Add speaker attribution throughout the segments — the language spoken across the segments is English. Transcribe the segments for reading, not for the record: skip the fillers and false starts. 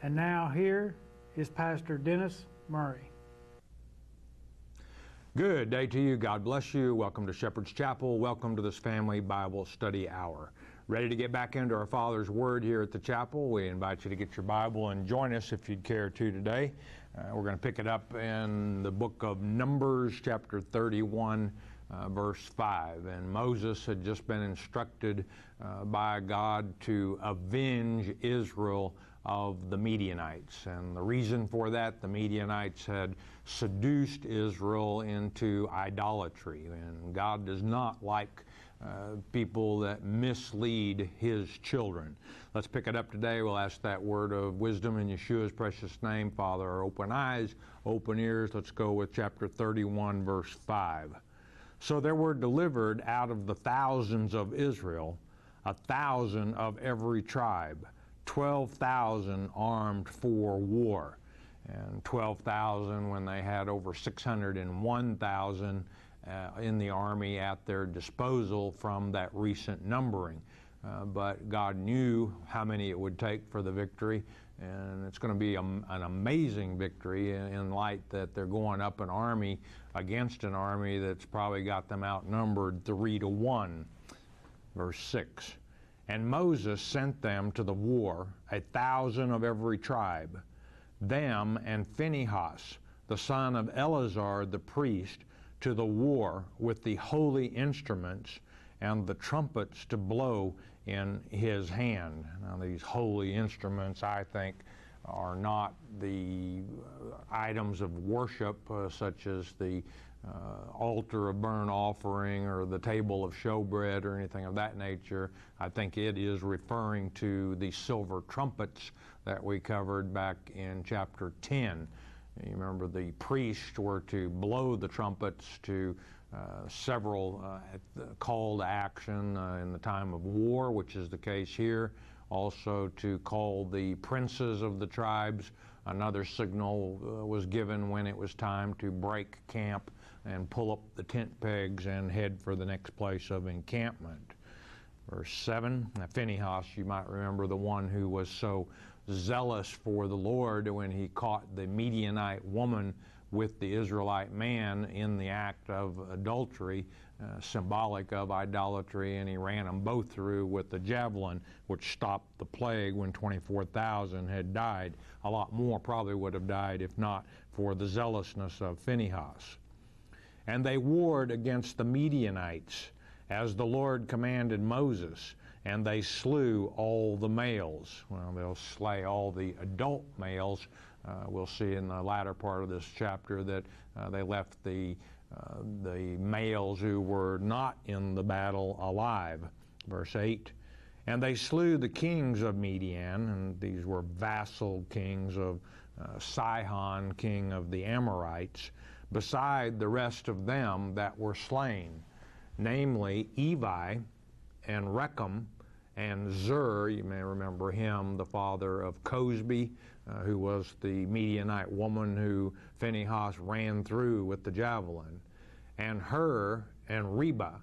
Speaker 1: And now here is Pastor Dennis Murray.
Speaker 2: Good day to you. God bless you. Welcome to Shepherd's Chapel. Welcome to this Family Bible Study Hour. Ready to get back into our Father's Word here at the chapel? We invite you to get your Bible and join us if you'd care to today. We're going to pick it up in the book of Numbers, chapter 31, verse 5. And Moses had just been instructed by God to avenge Israel of the Midianites. And the reason for that, the Midianites had seduced Israel into idolatry. And God does not like people that mislead His children. Let's pick it up today. We'll ask that word of wisdom in Yeshua's precious name. Father, open eyes, open ears. Let's go with chapter 31, verse 5. So there were delivered out of the thousands of Israel 1,000 of every tribe, 12,000 armed for war, and 12,000 when they had over 601,000 in the army at their disposal from that recent numbering. But God knew how many it would take for the victory, and it's going to be an amazing victory in light that they're going up an army against an army that's probably got them outnumbered 3-1. Verse 6. And Moses sent them to the war, 1,000 of every tribe, them and Phinehas, the son of Eleazar the priest, to the war with the holy instruments and the trumpets to blow in his hand. Now these holy instruments, I think, are not the items of worship such as the altar of burnt offering or the table of showbread or anything of that nature. I think it is referring to the silver trumpets that we covered back in chapter 10. You remember the priests were to blow the trumpets to several call to action in the time of war, which is the case here. Also to call the princes of the tribes. Another signal was given when it was time to break camp and pull up the tent pegs and head for the next place of encampment. Verse 7, now Phinehas, you might remember, the one who was so zealous for the Lord when he caught the Midianite woman with the Israelite man in the act of adultery, symbolic of idolatry, and he ran them both through with the javelin, which stopped the plague when 24,000 had died. A lot more probably would have died if not for the zealousness of Phinehas. And they warred against the Midianites, as the Lord commanded Moses, and they slew all the males. Well, they'll slay all the adult males. We'll see in the latter part of this chapter that they left the males who were not in the battle alive. Verse 8, and they slew the kings of Midian, and these were vassal kings of Sihon, king of the Amorites, beside the rest of them that were slain, namely Evi and Rechem and Zur. You may remember him, the father of Cosbi, who was the Midianite woman who Phinehas ran through with the javelin, and Hur and Reba,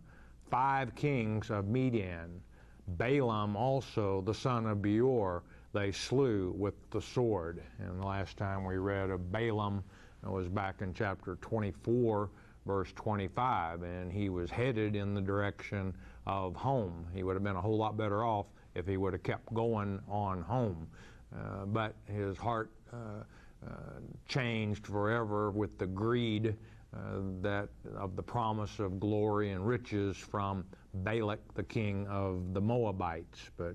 Speaker 2: 5 kings of Midian. Balaam also, the son of Beor, they slew with the sword. And the last time we read of Balaam was back in chapter 24, verse 25, and he was headed in the direction of home. He would have been a whole lot better off if he would have kept going on home. But his heart changed forever with the greed that of the promise of glory and riches from Balak, the king of the Moabites. But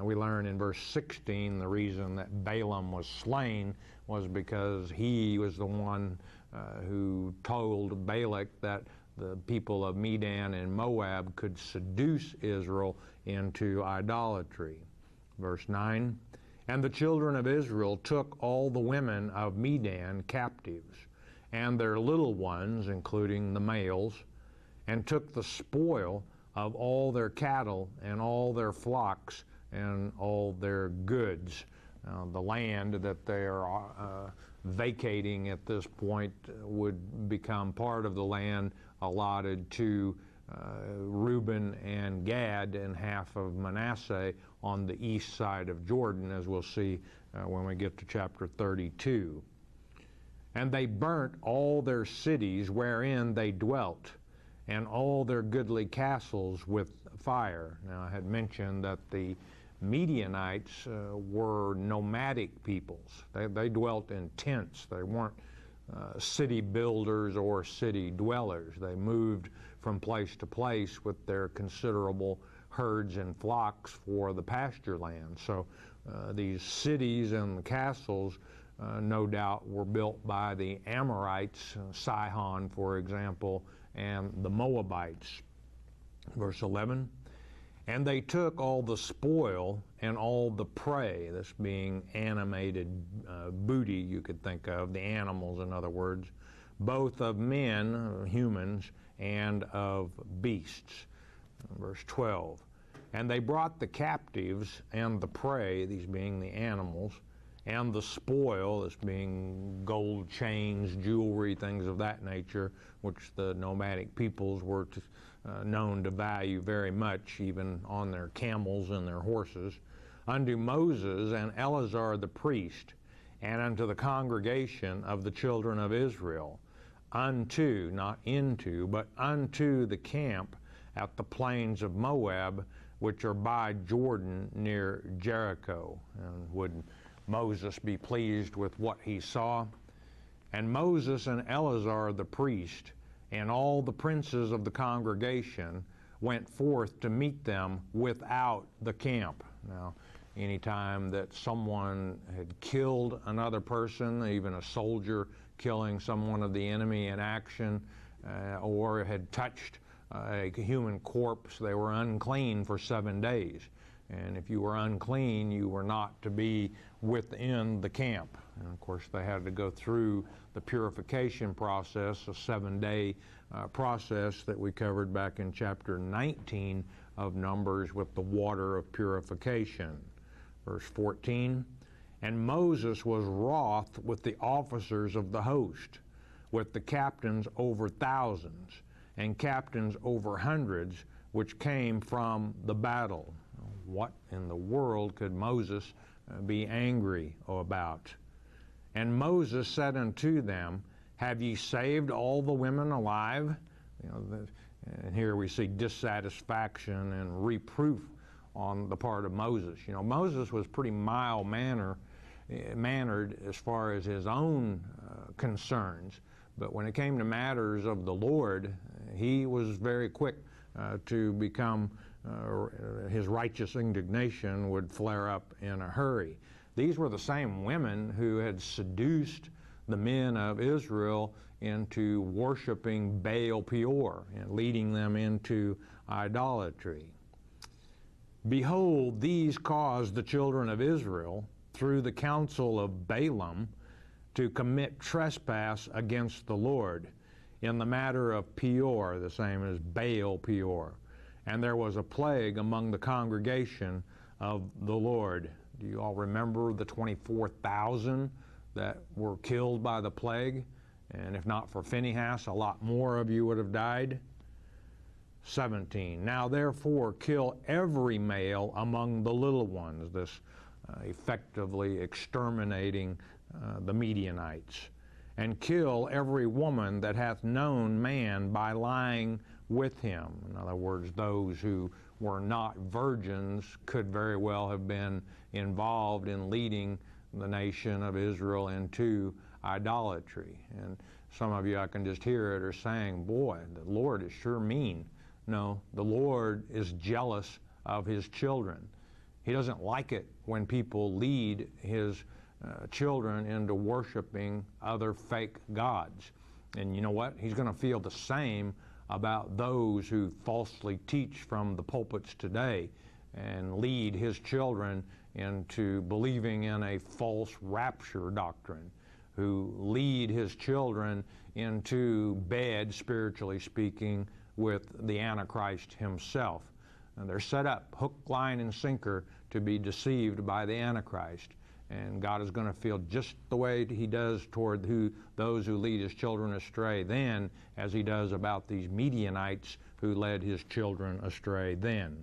Speaker 2: we learn in verse 16 the reason that Balaam was slain was because he was the one who told Balak that the people of Midian and Moab could seduce Israel into idolatry. Verse 9, and the children of Israel took all the women of Midian captives, and their little ones, including the males, and took the spoil of all their cattle and all their flocks and all their goods. The land that they are vacating at this point would become part of the land allotted to Reuben and Gad and half of Manasseh on the east side of Jordan, as we'll see when we get to chapter 32. And they burnt all their cities wherein they dwelt, and all their goodly castles with fire. Now, I had mentioned that the Midianites were nomadic peoples. They dwelt in tents. They weren't city builders or city dwellers. They moved from place to place with their considerable herds and flocks for the pasture land. So these cities and the castles no doubt were built by the Amorites, Sihon, for example, and the Moabites. Verse 11, and they took all the spoil and all the prey, this being animated booty, you could think of, the animals, in other words, both of men, humans, and of beasts. Verse 12, and they brought the captives and the prey, these being the animals, and the spoil, this being gold chains, jewelry, things of that nature, which the nomadic peoples were known to value very much, even on their camels and their horses, unto Moses and Eleazar the priest, and unto the congregation of the children of Israel, unto, not into, but unto the camp at the plains of Moab, which are by Jordan near Jericho. And would Moses be pleased with what he saw? And Moses and Eleazar the priest and all the princes of the congregation went forth to meet them without the camp. Now, anytime that someone had killed another person, even a soldier killing someone of the enemy in action, or had touched a human corpse, they were unclean for 7 days. And if you were unclean, you were not to be within the camp. And of course, they had to go through the purification process, a 7-day process that we covered back in chapter 19 of Numbers with the water of purification. Verse 14, and Moses was wroth with the officers of the host, with the captains over thousands, and captains over hundreds, which came from the battle. What in the world could Moses be angry about? And Moses said unto them, have ye saved all the women alive? And here we see dissatisfaction and reproof on the part of Moses. Moses was pretty mild-mannered as far as his own concerns, but when it came to matters of the Lord, he was very quick to become, his righteous indignation would flare up in a hurry. These were the same women who had seduced the men of Israel into worshiping Baal Peor and leading them into idolatry. Behold, these caused the children of Israel, through the counsel of Balaam, to commit trespass against the Lord in the matter of Peor, the same as Baal Peor. And there was a plague among the congregation of the Lord. Do you all remember the 24,000 that were killed by the plague? And if not for Phinehas, a lot more of you would have died. 17, now therefore kill every male among the little ones, this effectively exterminating the Midianites, and kill every woman that hath known man by lying with him. In other words, those who were not virgins could very well have been involved in leading the nation of Israel into idolatry. And some of you, I can just hear it, are saying, boy, the Lord is sure mean. No, the Lord is jealous of his children. He doesn't like it when people lead his children into worshiping other fake gods. And you know what? He's going to feel the same about those who falsely teach from the pulpits today and lead his children into believing in a false rapture doctrine, who lead his children into bed, spiritually speaking, with the Antichrist himself. And they're set up hook, line, and sinker to be deceived by the Antichrist. And God is going to feel just the way he does toward those who lead his children astray then as he does about these Midianites who led his children astray then.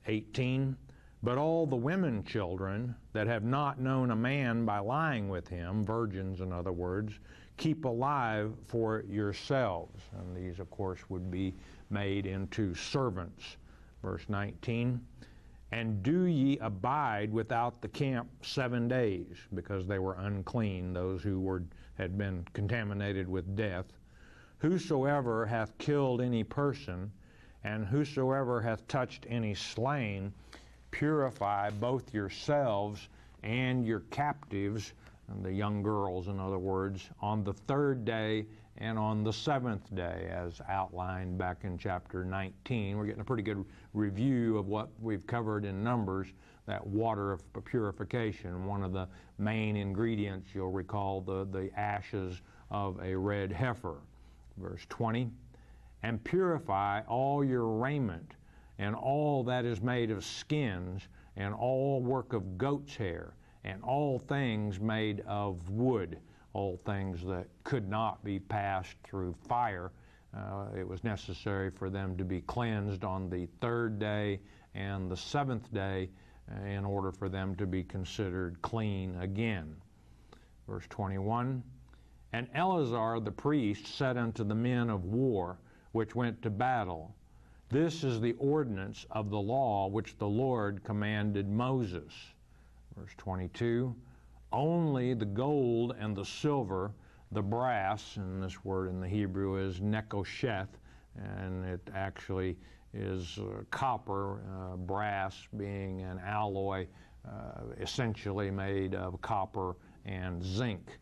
Speaker 2: 18, But all the women children that have not known a man by lying with him, virgins in other words, keep alive for yourselves. And these, of course, would be made into servants. Verse 19, and do ye abide without the camp 7 days, because they were unclean, those who had been contaminated with death. Whosoever hath killed any person, and whosoever hath touched any slain, purify both yourselves and your captives, and the young girls, in other words, on the 3rd day and on the 7th day, as outlined back in chapter 19. We're getting a pretty good review of what we've covered in Numbers, that water of purification. One of the main ingredients, you'll recall, the ashes of a red heifer. Verse 20, and purify all your raiment, and all that is made of skins, and all work of goat's hair, and all things made of wood, all things that could not be passed through fire. It was necessary for them to be cleansed on the 3rd day and the 7th day in order for them to be considered clean again. Verse 21, and Eleazar the priest said unto the men of war which went to battle, this is the ordinance of the law which the Lord commanded Moses. Verse 22, only the gold and the silver, the brass, and this word in the Hebrew is nekosheth, and it actually is copper, brass being an alloy essentially made of copper and zinc.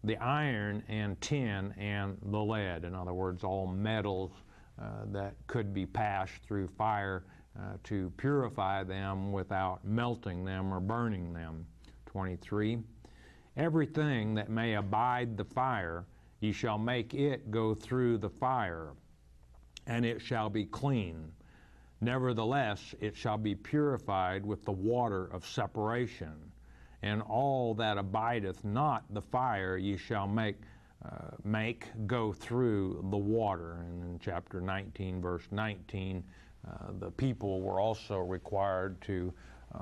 Speaker 2: The iron and tin and the lead, in other words, all metals that could be passed through fire to purify them without melting them or burning them. 23, everything that may abide the fire, ye shall make it go through the fire, and it shall be clean. Nevertheless, it shall be purified with the water of separation. And all that abideth not the fire ye shall make go through the water. And in chapter 19, verse 19, the people were also required to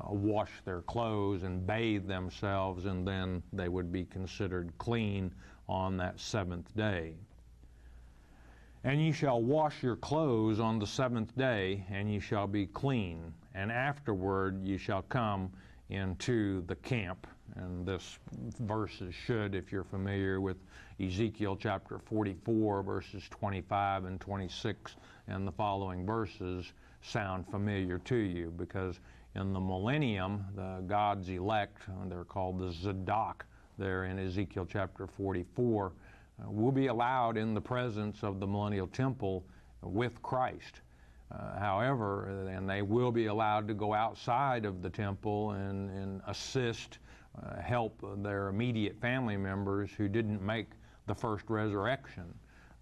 Speaker 2: wash their clothes and bathe themselves, and then they would be considered clean on that 7th day. And ye shall wash your clothes on the 7th day, and ye shall be clean. And afterward ye shall come into the camp. And this verses should, if you're familiar with Ezekiel chapter 44, verses 25 and 26, and the following verses, sound familiar to you, because in the millennium, God's elect, they're called the Zadok there in Ezekiel chapter 44, will be allowed in the presence of the millennial temple with Christ. However, and they will be allowed to go outside of the temple and assist, help their immediate family members who didn't make the first resurrection.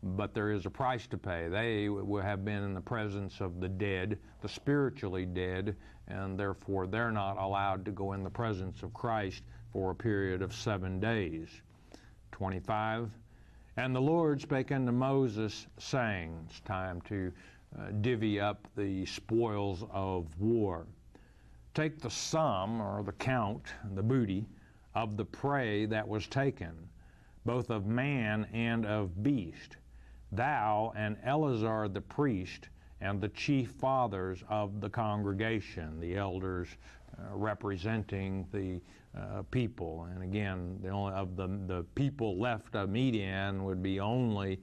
Speaker 2: But there is a price to pay. They will have been in the presence of the dead, the spiritually dead, and therefore they're not allowed to go in the presence of Christ for a period of 7 days. 25, and the Lord spake unto Moses, saying, it's time to divvy up the spoils of war. Take the sum, or the count, the booty, of the prey that was taken, both of man and of beast, thou and Eleazar the priest, and the chief fathers of the congregation, the elders representing the people. And again, the only of the people left of Midian would be only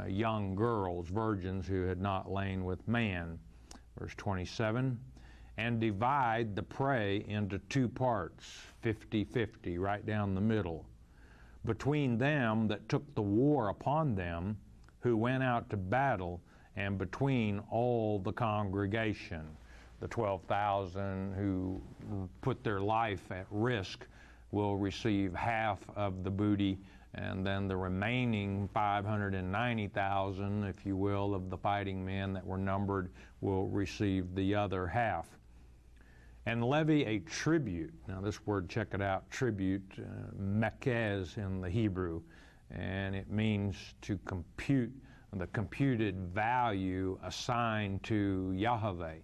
Speaker 2: young girls, virgins who had not lain with man. Verse 27, and divide the prey into 2 parts, 50-50, right down the middle, between them that took the war upon them, who went out to battle, and between all the congregation. The 12,000 who put their life at risk will receive half of the booty, and then the remaining 590,000, if you will, of the fighting men that were numbered will receive the other half. And levy a tribute. Now this word, check it out, tribute, mekez in the Hebrew, and it means to compute the computed value assigned to Yahweh.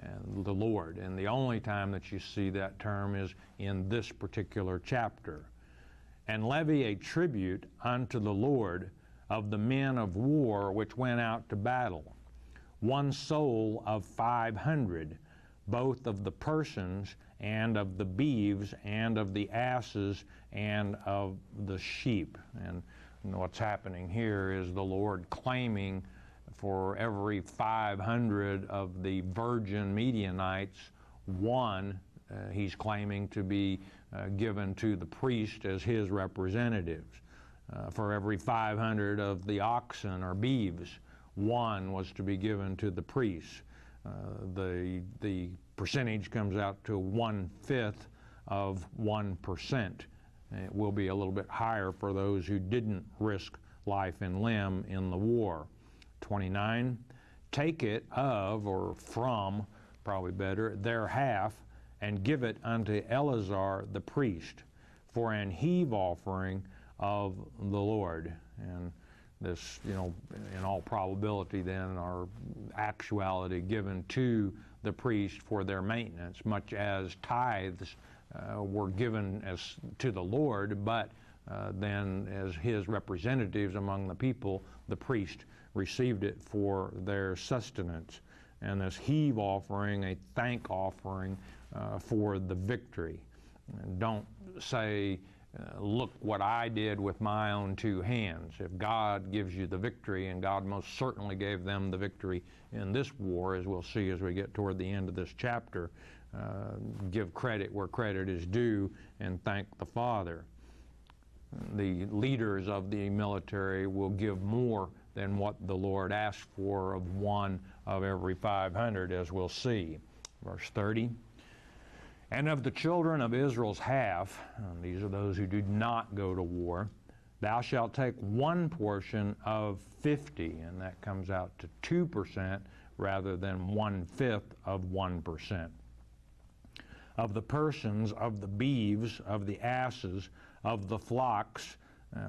Speaker 2: and the Lord. And the only time that you see that term is in this particular chapter. And levy a tribute unto the Lord of the men of war which went out to battle, one soul of 500, both of the persons and of the beeves and of the asses and of the sheep. And what's happening here is the Lord claiming for every 500 of the virgin Midianites, one he's claiming to be given to the priest as his representatives. For every 500 of the oxen or beeves, one was to be given to the priest. The percentage comes out to 1/5 of 1%. It will be a little bit higher for those who didn't risk life and limb in the war. 29, take it of, or from, probably better, their half, and give it unto Eleazar the priest for an heave offering of the Lord. And this, in all probability then, are actuality given to the priest for their maintenance, much as tithes were given as to the Lord, but then as his representatives among the people, the priest received it for their sustenance. And this heave offering, a thank offering for the victory. And don't say, look what I did with my own two hands. If God gives you the victory, and God most certainly gave them the victory in this war, as we'll see as we get toward the end of this chapter, give credit where credit is due and thank the Father. The leaders of the military will give more than what the Lord asked for of one of every 500, as we'll see. Verse 30. And of the children of Israel's half, and these are those who do not go to war, thou shalt take one portion of 50, and that comes out to 2% rather than 1/5 of 1%. Of the persons, of the beeves, of the asses, of the flocks,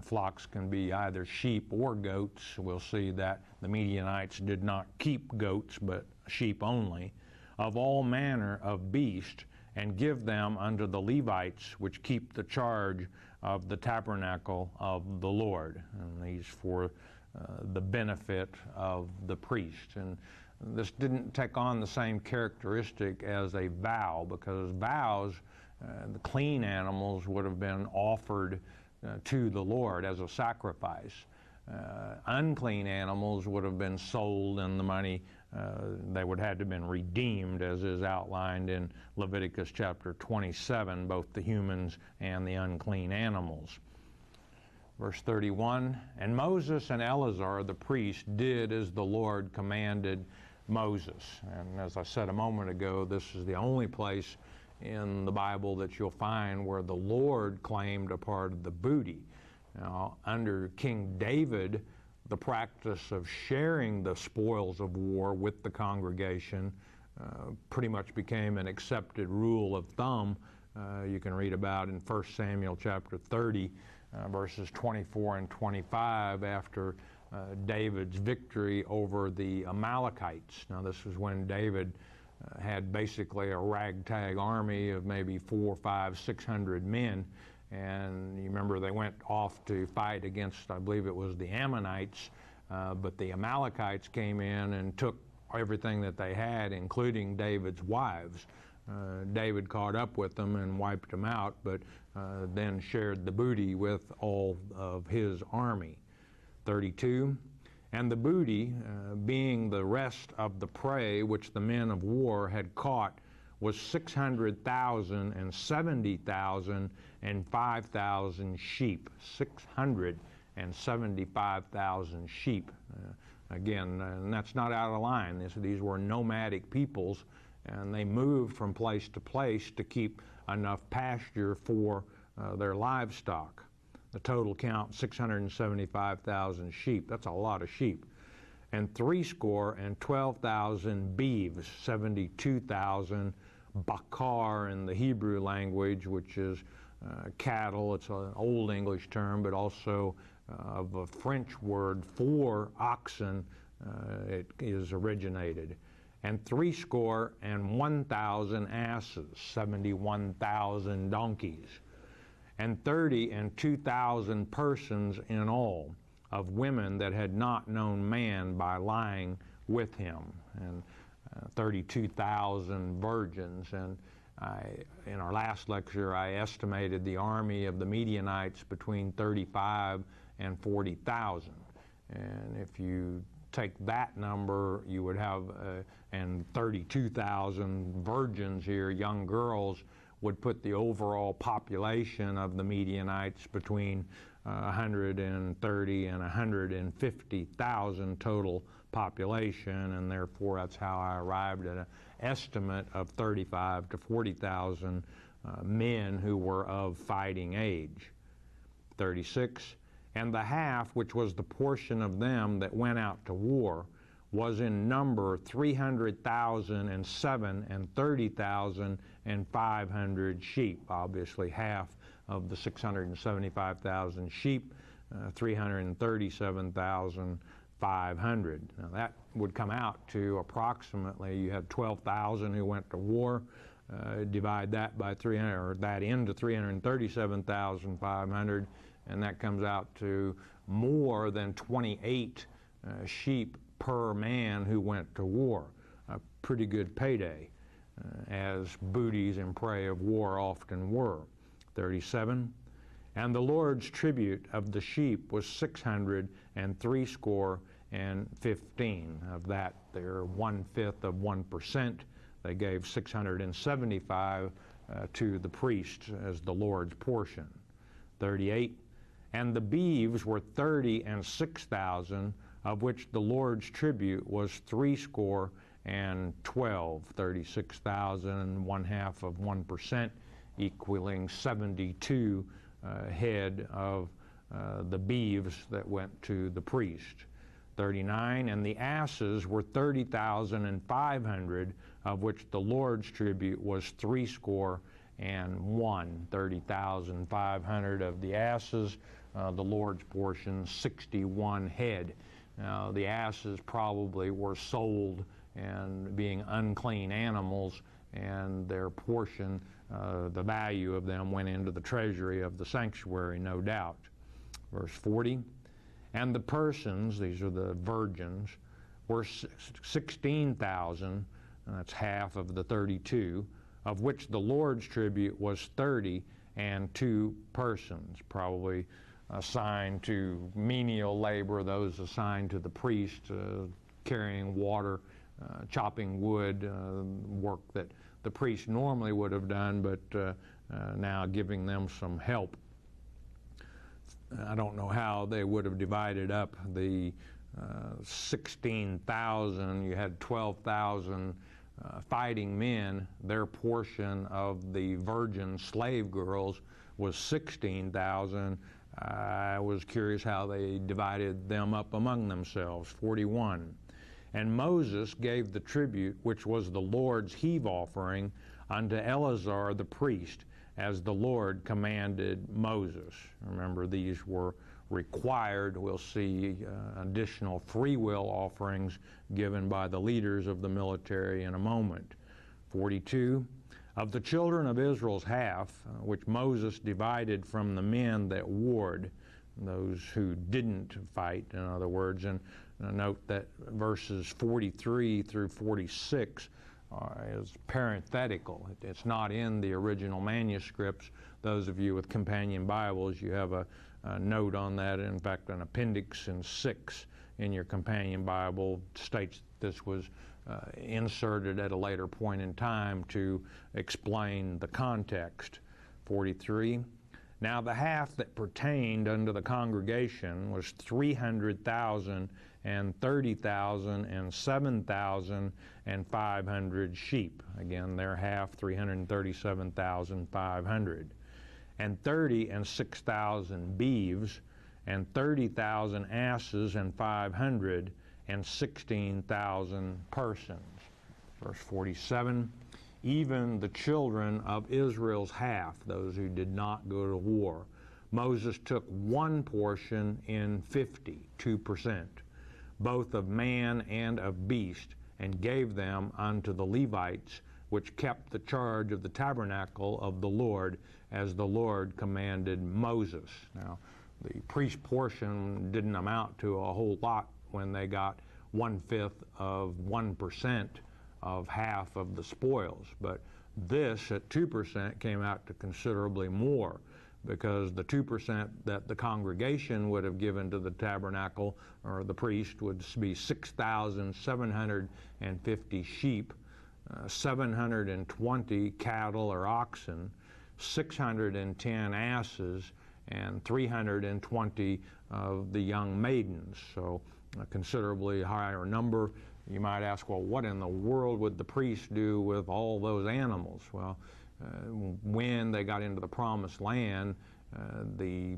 Speaker 2: flocks can be either sheep or goats. We'll see that the Midianites did not keep goats, but sheep only. Of all manner of beast, and give them unto the Levites, which keep the charge of the tabernacle of the Lord. And these for the benefit of the priest. And this didn't take on the same characteristic as a vow, because vows, the clean animals would have been offered to the Lord as a sacrifice. Unclean animals would have been sold, and the money, they would have to have been redeemed, as is outlined in Leviticus chapter 27, both the humans and the unclean animals. Verse 31, and Moses and Eleazar the priest did as the Lord commanded Moses. And as I said a moment ago, this is the only place in the Bible that you'll find where the Lord claimed a part of the booty. Now, under King David, the practice of sharing the spoils of war with the congregation pretty much became an accepted rule of thumb. You can read about in 1 Samuel chapter 30, verses 24 and 25, after David's victory over the Amalekites. Now, this was when David had basically a ragtag army of maybe 400, 500, 600 men. And you remember they went off to fight against, I believe it was the Ammonites, but the Amalekites came in and took everything that they had, including David's wives. David caught up with them and wiped them out, but then shared the booty with all of his army. 32, and the booty, being the rest of the prey which the men of war had caught, was 600,000 and 70,000 and 5,000 sheep. 675,000 sheep. Again, and that's not out of line. These were nomadic peoples, and they moved from place to place to keep enough pasture for their livestock. The total count, 675,000 sheep. That's a lot of sheep. And 312,000 beeves, 72,000 bakar in the Hebrew language, which is cattle. It's an Old English term, but also of a French word for oxen it is originated. and 61,000 asses, 71,000 donkeys, and 32,000 persons in all, of women that had not known man by lying with him, and 32,000 virgins. And in our last lecture, I estimated the army of the Midianites between 35 and 40,000. And if you take that number, you would have, and 32,000 virgins here, young girls, would put the overall population of the Midianites between 130 and 150,000 total population, and therefore that's how I arrived at an estimate of 35 to 40,000 men who were of fighting age. 36, and the half, which was the portion of them that went out to war, was in number 300,007 and 30,500 sheep. Obviously half of the 675,000 sheep, 337,500. Now that would come out to approximately, you had 12,000 who went to war, divide that by 300, or that into 337,500, and that comes out to more than 28 sheep per man who went to war. A pretty good payday, as booties and prey of war often were. 37, and the Lord's tribute of the sheep was 615. Of that, they're 1/5 of 1%. They gave 675 to the priest as the Lord's portion. 38, and the beeves were 36,000, of which the Lord's tribute was 62, 36,000, 1/2 of 1%, equaling 72 head of the beeves that went to the priest. 39, and the asses were 30,500, of which the Lord's tribute was 61, 30,500 of the asses, the Lord's portion 61 head. Now the asses probably were sold and being unclean animals, and their portion, the value of them, went into the treasury of the sanctuary, no doubt. Verse 40, and the persons, these are the virgins, were 16,000, and that's half of the 32, of which the Lord's tribute was 32 persons, probably assigned to menial labor, those assigned to the priest, carrying water, chopping wood, work that the priest normally would have done, but now giving them some help. I don't know how they would have divided up the 16,000. You had 12,000 fighting men. Their portion of the virgin slave girls was 16,000. I was curious how they divided them up among themselves. 41. And Moses gave the tribute, which was the Lord's heave offering, unto Eleazar the priest, as the Lord commanded Moses. Remember, these were required. We'll see additional free will offerings given by the leaders of the military in a moment. 42. Of the children of Israel's half, which Moses divided from the men that warred, those who didn't fight, in other words, and note that verses 43 through 46 is parenthetical. It's not in the original manuscripts. Those of you with companion Bibles, you have a note on that. In fact, an appendix in 6 in your companion Bible states this was inserted at a later point in time to explain the context. 43. Now the half that pertained unto the congregation was 300,000 and 30,000 and 7,500 sheep. Again, their half, 337,500. And 36,000 beeves, and 30,000 asses, and 500, and 16,000 persons. Verse 47, even the children of Israel's half, those who did not go to war, Moses took one portion in 50, 2%, both of man and of beast, and gave them unto the Levites, which kept the charge of the tabernacle of the Lord, as the Lord commanded Moses. Now, the priest portion didn't amount to a whole lot when they got 1/5 of 1% of half of the spoils, but this at 2% came out to considerably more, because the 2% that the congregation would have given to the tabernacle or the priest would be 6,750 sheep, 720 cattle or oxen, 610 asses, and 320 of the young maidens. So a considerably higher number. You might ask, well, what in the world would the priest do with all those animals? Well, when they got into the Promised Land, the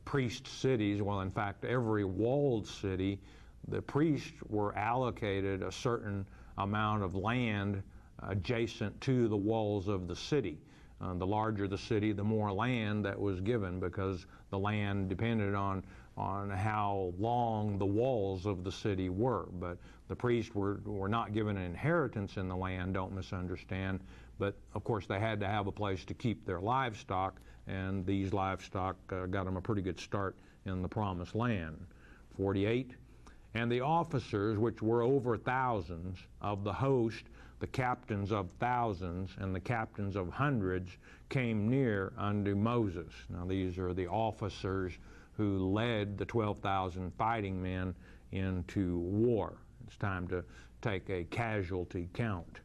Speaker 2: priest cities, well, in fact, every walled city, the priests were allocated a certain amount of land adjacent to the walls of the city. The larger the city, the more land that was given, because the land depended on how long the walls of the city were. But the priests were not given an inheritance in the land, don't misunderstand, but of course they had to have a place to keep their livestock, and these livestock got them a pretty good start in the Promised Land. 48, and the officers, which were over thousands of the host, the captains of thousands and the captains of hundreds, came near unto Moses. Now these are the officers who led the 12,000 fighting men into war. It's time to take a casualty count.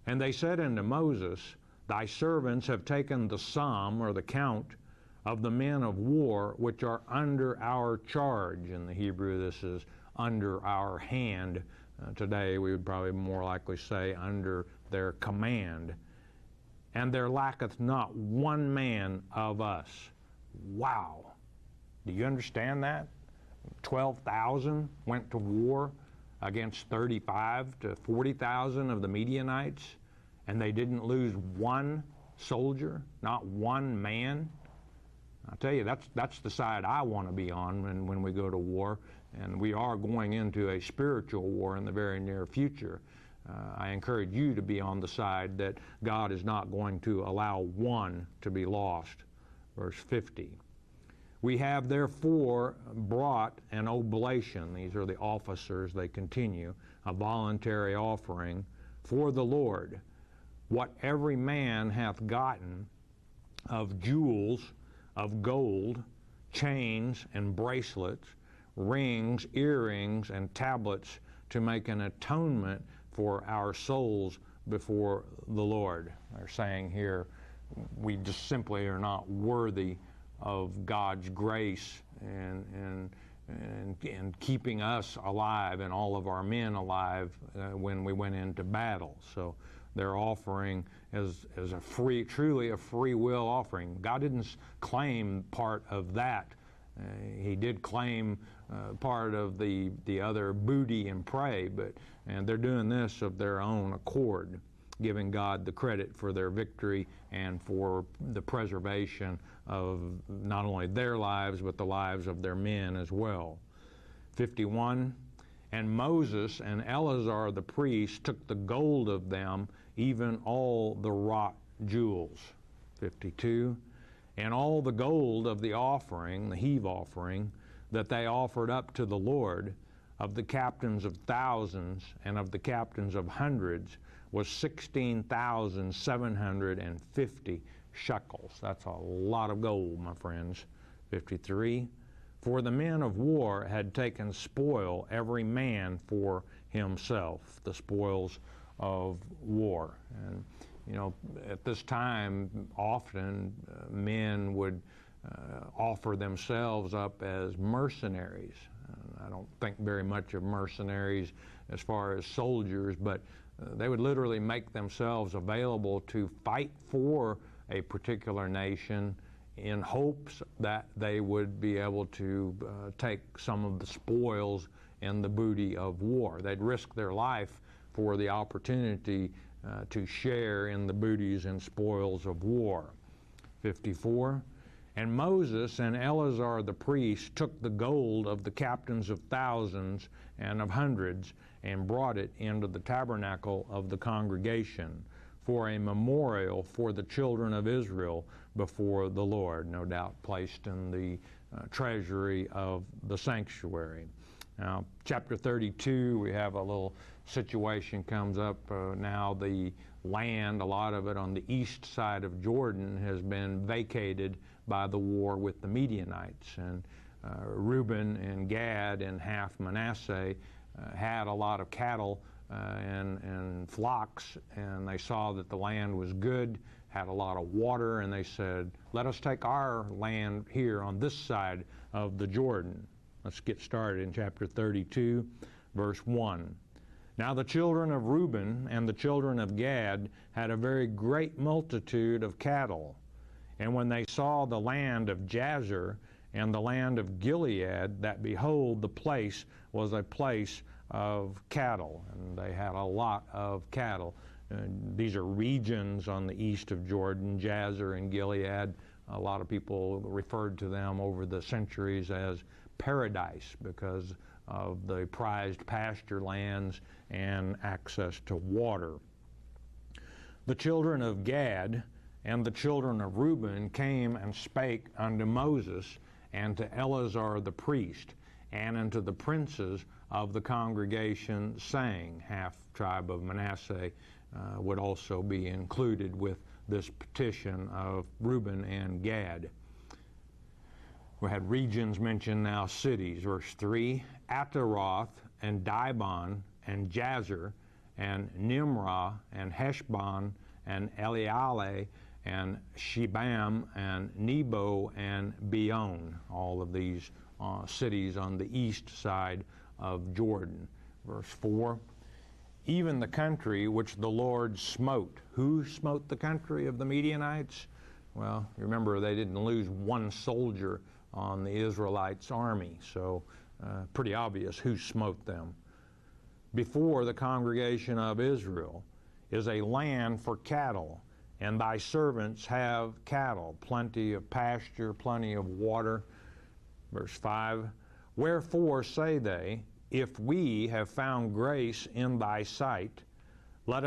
Speaker 2: And they said unto Moses, Thy servants have taken the sum, or the count, of the men of war which are under our charge. In the Hebrew, this is under our hand. Today, we would probably more likely say under their command. And there lacketh not one man of us. Wow. Do you understand that? 12,000 went to war against 35 to 40,000 of the Midianites, and they didn't lose one soldier, not one man. I tell you, that's the side I want to be on when we go to war, and we are going into a spiritual war in the very near future. I encourage you to be on the side that God is not going to allow one to be lost. Verse 50. We have therefore brought an oblation, these are the officers, they continue, a voluntary offering for the Lord, what every man hath gotten of jewels, of gold, chains and bracelets, rings, earrings, and tablets, to make an atonement for our souls before the Lord. They're saying here, we just simply are not worthy of God's grace and keeping us alive and all of our men alive when we went into battle. So they're offering as a free, truly a free will offering. God didn't claim part of that. He did claim part of the other booty and prey, and they're doing this of their own accord, giving God the credit for their victory and for the preservation of not only their lives, but the lives of their men as well. 51, and Moses and Eleazar the priest took the gold of them, even all the wrought jewels. 52, and all the gold of the offering, the heave offering, that they offered up to the Lord, of the captains of thousands and of the captains of hundreds, was 16,750 shekels. That's a lot of gold, my friends. 53, for the men of war had taken spoil, every man for himself, the spoils of war. And you know, at this time, often men would offer themselves up as mercenaries. I don't think very much of mercenaries as far as soldiers, but they would literally make themselves available to fight for a particular nation in hopes that they would be able to take some of the spoils and the booty of war. They'd risk their life for the opportunity to share in the booties and spoils of war. 54, And Moses and Eleazar the priest took the gold of the captains of thousands and of hundreds and brought it into the tabernacle of the congregation for a memorial for the children of Israel before the Lord, no doubt placed in the treasury of the sanctuary. Now, chapter 32, we have a little situation comes up now. The land, a lot of it on the east side of Jordan, has been vacated by the war with the Midianites. And Reuben and Gad and half Manasseh had a lot of cattle and flocks, and they saw that the land was good, had a lot of water, and they said, let us take our land here on this side of the Jordan. Let's get started in chapter 32, verse 1. Now the children of Reuben and the children of Gad had a very great multitude of cattle. And when they saw the land of Jazer and the land of Gilead, that behold, the place was a place of cattle. And they had a lot of cattle. These are regions on the east of Jordan, Jazer and Gilead. A lot of people referred to them over the centuries as paradise because of the prized pasture lands and access to water. The children of Gad and the children of Reuben came and spake unto Moses and to Eleazar the priest and unto the princes of the congregation, saying, half tribe of Manasseh would also be included with this petition of Reuben and Gad. We had regions mentioned, now cities. Verse 3, Ataroth and Dibon and Jazer and Nimrah and Heshbon and Elealeh and Shebam and Nebo and Beon, all of these cities on the east side of Jordan. Verse 4, even the country which the Lord smote. Who smote the country of the Midianites? Well, remember, they didn't lose one soldier on the Israelites' army, so pretty obvious who smote them. Before the congregation of Israel is a land for cattle, and thy servants have cattle, plenty of pasture, plenty of water. Verse 5, wherefore say they, if we have found grace in thy sight, let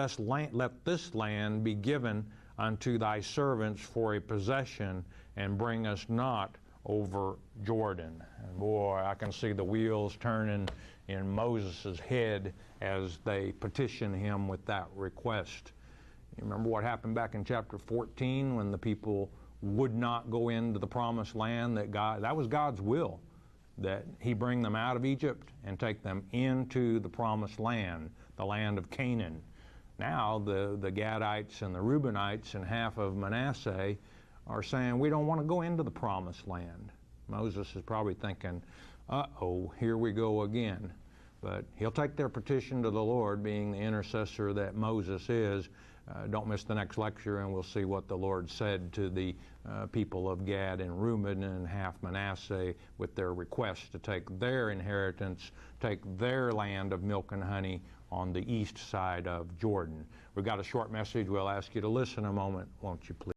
Speaker 2: this land be given unto thy servants for a possession, and bring us not over Jordan. And boy, I can see the wheels turning in Moses' head as they petition him with that request. You remember what happened back in chapter 14 when the people would not go into the promised land? That was God's will, that he bring them out of Egypt and take them into the promised land, the land of Canaan. Now the Gadites and the Reubenites and half of Manasseh are saying, we don't want to go into the promised land. Moses is probably thinking, uh-oh, here we go again. But he'll take their petition to the Lord, being the intercessor that Moses is. Don't miss the next lecture, and we'll see what the Lord said to the people of Gad and Reuben and half Manasseh with their request to take their inheritance, take their land of milk and honey on the east side of Jordan. We've got a short message. We'll ask you to listen a moment, won't you please?